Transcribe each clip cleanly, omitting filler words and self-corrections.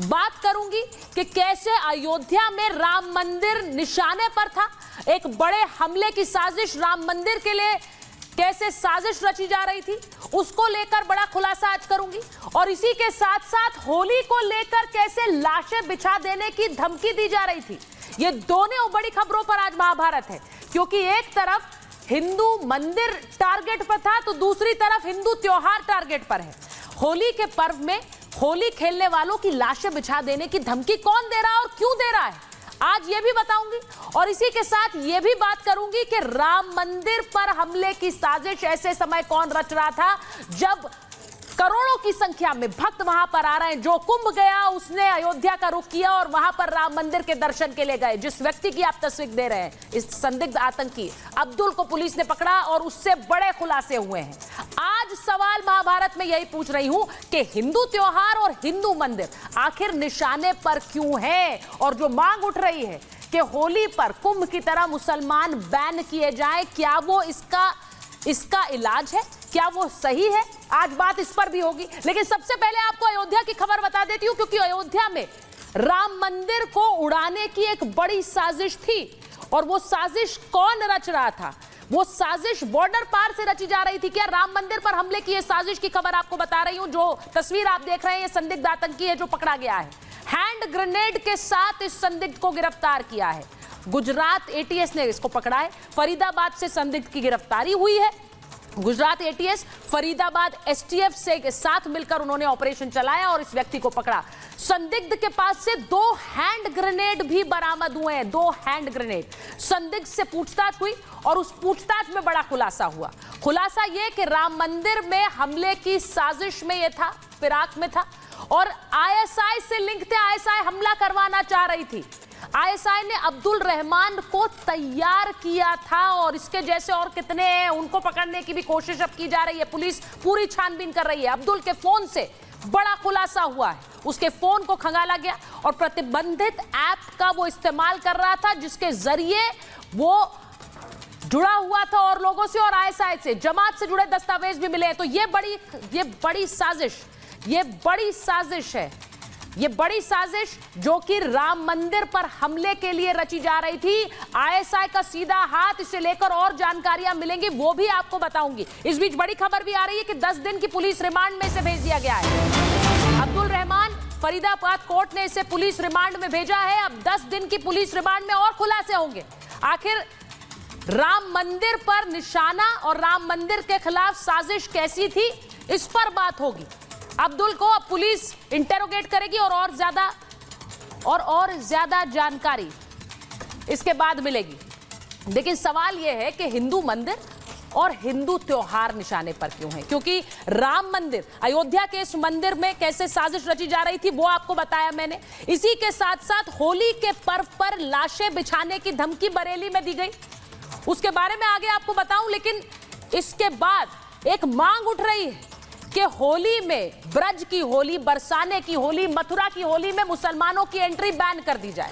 बात करूंगी कि कैसे अयोध्या में राम मंदिर निशाने पर था, एक बड़े हमले की साजिश राम मंदिर के लिए कैसे साजिश रची जा रही थी, उसको लेकर बड़ा खुलासा आज करूंगी। और इसी के साथ साथ होली को लेकर कैसे लाशें बिछा देने की धमकी दी जा रही थी। ये दोनों बड़ी खबरों पर आज महाभारत है, क्योंकि एक तरफ हिंदू मंदिर टारगेट पर था तो दूसरी तरफ हिंदू त्योहार टारगेट पर है। होली के पर्व में होली खेलने वालों की लाशें बिछा देने की धमकी कौन दे रहा है और क्यों दे रहा है, आज ये भी बताऊंगी। और इसी के साथ ये भी बात करूंगी कि राम मंदिर पर हमले की साजिश ऐसे समय कौन रच रहा था जब करोड़ों की संख्या में भक्त वहां पर आ रहे हैं। जो कुंभ गया उसने अयोध्या का रुख किया और वहां पर राम मंदिर के दर्शन के लिए गए। जिस व्यक्ति की आप तस्वीर दे रहे हैं, इस संदिग्ध आतंकी अब्दुल को पुलिस ने पकड़ा और उससे बड़े खुलासे हुए हैं। आज सवाल महाभारत में यही पूछ रही हूं कि हिंदू त्योहार और हिंदू मंदिर आखिर निशाने पर क्यों है, और जो मांग उठ रही है कि होली पर कुंभ की तरह मुसलमान बैन किए जाएं, क्या वो इसका इलाज है, क्या वो सही है? आज बात इस पर भी होगी। लेकिन सबसे पहले आपको अयोध्या की खबर बता देती हूं, क्योंकि अयोध्या में राम मंदिर को उड़ाने की एक बड़ी साजिश थी। और वो साजिश कौन रच रहा था? वो साजिश बॉर्डर पार से रची जा रही थी क्या? राम मंदिर पर हमले की ये साजिश की खबर आपको बता रही हूं। जो तस्वीर आप देख रहे हैं, ये संदिग्ध आतंकी है जो पकड़ा गया है। हैंड ग्रेनेड के साथ इस संदिग्ध को गिरफ्तार किया है। गुजरात एटीएस ने इसको पकड़ा है। फरीदाबाद से संदिग्ध की गिरफ्तारी हुई है। गुजरात एटीएस फरीदाबाद एसटीएफ से साथ मिलकर उन्होंने ऑपरेशन चलाया और इस व्यक्ति को पकड़ा। संदिग्ध के पास से 2 हैंड ग्रेनेड भी बरामद हुए हैं। 2 हैंड ग्रेनेड। संदिग्ध से पूछताछ हुई और उस पूछताछ में बड़ा खुलासा हुआ। खुलासा यह कि राम मंदिर में हमले की साजिश में यह था, फिराक में था और आईएसआई से लिंक थे। आईएसआई हमला करवाना चाह रही थी। आईएसआई ने अब्दुल रहमान को तैयार किया था और इसके जैसे और कितने हैं, उनको पकड़ने की भी कोशिश अब की जा रही है। पुलिस पूरी छानबीन कर रही है। अब्दुल के फोन से बड़ा खुलासा हुआ है। उसके फोन को खंगाला गया और प्रतिबंधित ऐप का वो इस्तेमाल कर रहा था, जिसके जरिए वो जुड़ा हुआ था और लोगों से और आईएसआई से, जमात से जुड़े दस्तावेज भी मिले हैं। तो ये बड़ी साजिश है। ये बड़ी साजिश जो कि राम मंदिर पर हमले के लिए रची जा रही थी। आईएसआई का सीधा हाथ, इसे लेकर और जानकारियां मिलेंगी, वो भी आपको बताऊंगी। इस बीच बड़ी खबर भी आ रही है कि 10 दिन की पुलिस रिमांड में इसे भेज दिया गया है। अब्दुल रहमान, फरीदाबाद कोर्ट ने इसे पुलिस रिमांड में भेजा है। अब 10 दिन की पुलिस रिमांड में और खुलासे होंगे। आखिर राम मंदिर पर निशाना और राम मंदिर के खिलाफ साजिश कैसी थी, इस पर बात होगी। अब्दुल को अब पुलिस इंटेरोगेट करेगी और ज्यादा जानकारी इसके बाद मिलेगी। लेकिन सवाल यह है कि हिंदू मंदिर और हिंदू त्योहार निशाने पर क्यों है? क्योंकि राम मंदिर, अयोध्या के इस मंदिर में कैसे साजिश रची जा रही थी वो आपको बताया मैंने। इसी के साथ साथ होली के पर्व पर लाशें बिछाने की धमकी बरेली में दी गई, उसके बारे में आगे आपको बताऊं। लेकिन इसके बाद एक मांग उठ रही है कि होली में, ब्रज की होली, बरसाने की होली, मथुरा की होली में मुसलमानों की एंट्री बैन कर दी जाए।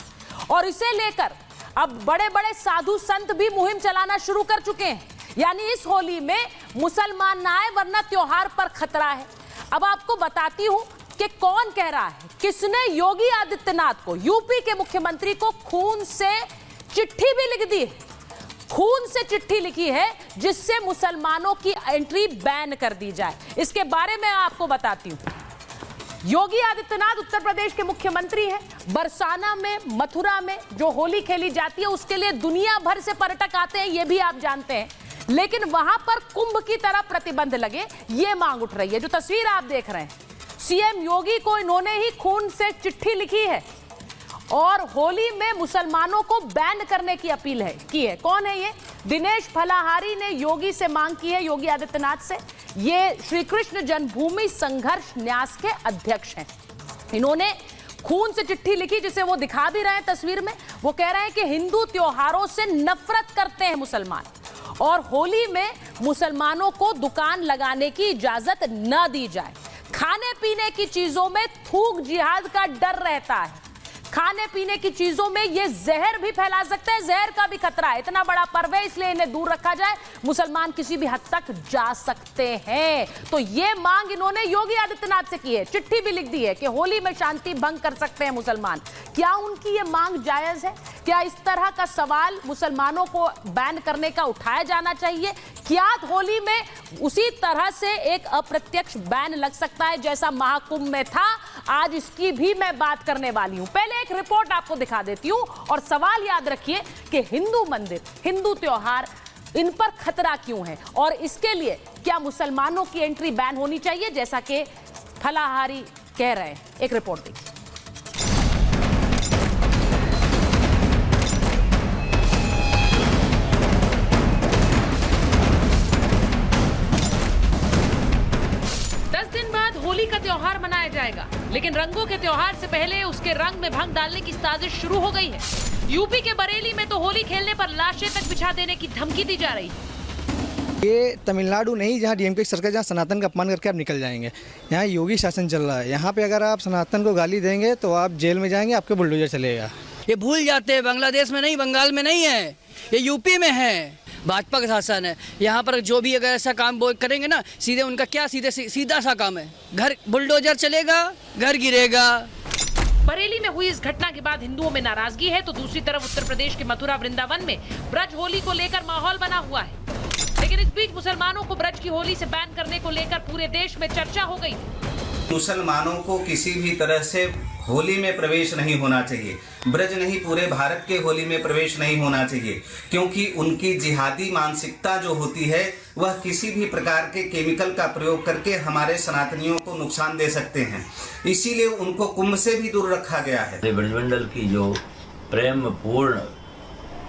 और इसे लेकर अब बड़े बड़े साधु संत भी मुहिम चलाना शुरू कर चुके हैं। यानी इस होली में मुसलमान ना आए वरना त्योहार पर खतरा है। अब आपको बताती हूं कि कौन कह रहा है, किसने योगी आदित्यनाथ को, यूपी के मुख्यमंत्री को खून से चिट्ठी भी लिख दी है। खून से चिट्ठी लिखी है जिससे मुसलमानों की एंट्री बैन कर दी जाए। इसके बारे में आपको बताती हूं। योगी आदित्यनाथ उत्तर प्रदेश के मुख्यमंत्री हैं। बरसाना में, मथुरा में जो होली खेली जाती है उसके लिए दुनिया भर से पर्यटक आते हैं, ये भी आप जानते हैं। लेकिन वहां पर कुंभ की तरह प्रतिबंध लगे, ये मांग उठ रही है। जो तस्वीर आप देख रहे हैं, सीएम योगी को इन्होंने ही खून से चिट्ठी लिखी है और होली में मुसलमानों को बैन करने की अपील की है। कौन है ये? दिनेश फलाहारी ने योगी से मांग की है, योगी आदित्यनाथ से। ये श्री कृष्ण जन्मभूमि संघर्ष न्यास के अध्यक्ष हैं। इन्होंने खून से चिट्ठी लिखी जिसे वो दिखा भी रहे हैं तस्वीर में। वो कह रहे हैं कि हिंदू त्योहारों से नफरत करते हैं मुसलमान और होली में मुसलमानों को दुकान लगाने की इजाजत न दी जाए। खाने पीने की चीजों में थूक जिहाद का डर रहता है। खाने पीने की चीजों में ये जहर भी फैला सकते हैं, जहर का भी खतरा है। इतना बड़ा पर्व है इसलिए इन्हें दूर रखा जाए, मुसलमान किसी भी हद तक जा सकते हैं। तो ये मांग इन्होंने योगी आदित्यनाथ से की है, चिट्ठी भी लिख दी है कि होली में शांति भंग कर सकते हैं मुसलमान। क्या उनकी ये मांग जायज है? क्या इस तरह का सवाल मुसलमानों को बैन करने का उठाया जाना चाहिए? क्या होली में उसी तरह से एक अप्रत्यक्ष बैन लग सकता है जैसा महाकुंभ में था? आज इसकी भी मैं बात करने वाली हूं। पहले एक रिपोर्ट आपको दिखा देती हूं और सवाल याद रखिए कि हिंदू मंदिर, हिंदू त्योहार, इन पर खतरा क्यों है और इसके लिए क्या मुसलमानों की एंट्री बैन होनी चाहिए जैसा कि फलाहारी कह रहे हैं। एक रिपोर्ट देखिए। 10 दिन बाद होली का त्योहार मनाया जाएगा, लेकिन रंगों के त्योहार से पहले उसके रंग में भंग डालने की साजिश शुरू हो गई है। यूपी के बरेली में तो होली खेलने पर लाशें तक बिछा देने की धमकी दी जा रही है। ये तमिलनाडु नहीं जहाँ डीएमके की सरकार, जहाँ सनातन का अपमान करके आप निकल जाएंगे। यहाँ योगी शासन चल रहा है, यहाँ पे अगर आप सनातन को गाली देंगे तो आप जेल में जाएंगे, आपके बुलडोजर चलेगा। ये भूल जाते हैं बांग्लादेश में नहीं, बंगाल में नहीं है, ये यूपी में है, भाजपा का शासन है। यहाँ पर जो भी अगर ऐसा काम वो करेंगे ना, सीधे उनका क्या सीधा सा काम है, घर बुलडोजर चलेगा, घर गिरेगा। बरेली में हुई इस घटना के बाद हिंदुओं में नाराजगी है, तो दूसरी तरफ उत्तर प्रदेश के मथुरा वृंदावन में ब्रज होली को लेकर माहौल बना हुआ है। लेकिन इस बीच मुसलमानों को ब्रज की होली से बैन करने को लेकर पूरे देश में चर्चा हो गई। मुसलमानों को किसी भी तरह से होली में प्रवेश नहीं होना चाहिए, ब्रज नहीं पूरे भारत के होली में प्रवेश नहीं होना चाहिए, क्योंकि उनकी जिहादी मानसिकता जो होती है वह किसी भी प्रकार के केमिकल का प्रयोग करके हमारे सनातनियों को नुकसान दे सकते हैं। इसीलिए उनको कुंभ से भी दूर रखा गया है। ब्रजमंडल की जो प्रेम पूर्ण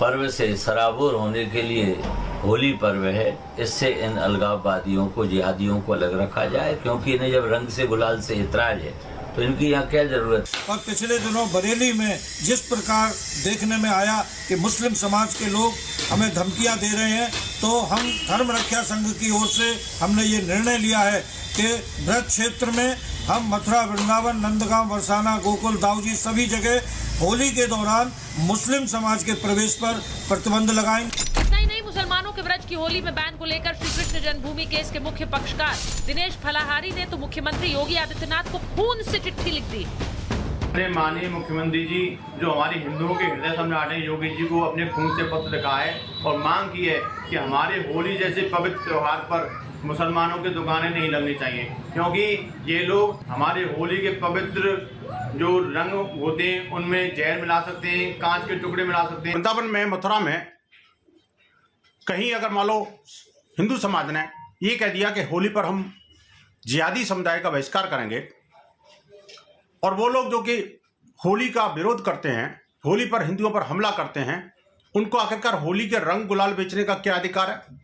पर्व से सराबोर होने के लिए होली पर्व है, इससे इन अलगाववादियों को, जिहादियों को अलग रखा जाए, क्योंकि इन्हें जब रंग से गुलाल से इतराज है तो इनकी यहाँ क्या जरूरत है। और पिछले दिनों बरेली में जिस प्रकार देखने में आया कि मुस्लिम समाज के लोग हमें धमकियां दे रहे हैं, तो हम धर्म रक्षा संघ की ओर से हमने ये निर्णय लिया है कि ब्रज क्षेत्र में हम मथुरा, वृंदावन, नंदगांव, बरसाना, गोकुल, दाऊजी सभी जगह होली के दौरान मुस्लिम समाज के प्रवेश पर प्रतिबंध लगाएंगे। इतना ही नहीं, मुसलमानों के ब्रज की होली में बैन को लेकर श्री कृष्ण जन्मभूमि केस के मुख्य पक्षकार दिनेश फलाहारी ने तो मुख्यमंत्री योगी आदित्यनाथ को खून से चिट्ठी लिख दी। अपने माननीय मुख्यमंत्री जी, जो हमारे हिंदुओं के हृदय सम्राट हैं, योगी जी को अपने खून से पत्र लिखा है और मांग की है कि हमारे होली जैसे पवित्र त्योहार पर मुसलमानों की दुकानें नहीं लगनी चाहिए, क्योंकि ये लोग हमारे होली के पवित्र जो रंग होते हैं उनमें जहर मिला सकते हैं, कांच के टुकड़े मिला सकते हैं। वृंदावन में, मथुरा में कहीं अगर मान लो हिंदू समाज ने ये कह दिया कि होली पर हम जिहादी समुदाय का बहिष्कार करेंगे, और वो लोग जो कि होली का विरोध करते हैं, होली पर हिंदुओं पर हमला करते हैं, उनको आखिरकार होली के रंग गुलाल बेचने का क्या अधिकार है?